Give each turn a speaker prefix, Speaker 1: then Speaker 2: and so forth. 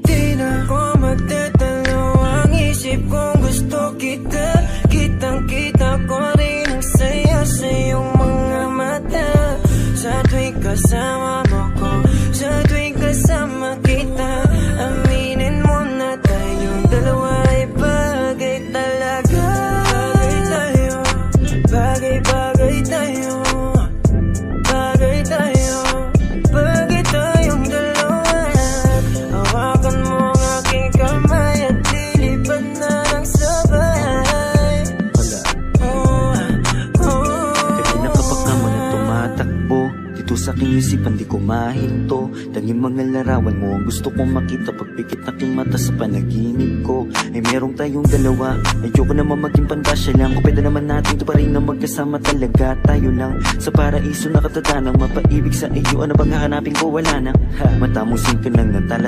Speaker 1: Di na ko magtatalo ang isip kong gusto kita. Kitang-kita ko rin ang saya sa iyong mga mata. Sa tuwing kasama mo ko, sa tuwing kasama kita, aminin mo na tayong dalawa ay bagay talaga. Bagay tayo, bagay-bagay tayo, bagay tayo, bagay tayong dalawa. Hawakan mo ang aking kamay at lilipad na ng sabay.
Speaker 2: Kanina kapag ka mo na tumatakbo dito sa aking isipan, di ko mahinto. Tanging mga larawan mo ang gusto kong makita. Pagpikit aking mata sa panaginip ko ay merong tayong dalawa. Ayoko naman maging pandasya lang. Kung pwede naman natin ito pa rin na magkasama talaga. Tayo lang sa paraiso na katatanang mapaibig sa iyo. Ano bang hahanapin ko? Wala na. Mata mo singka ng natala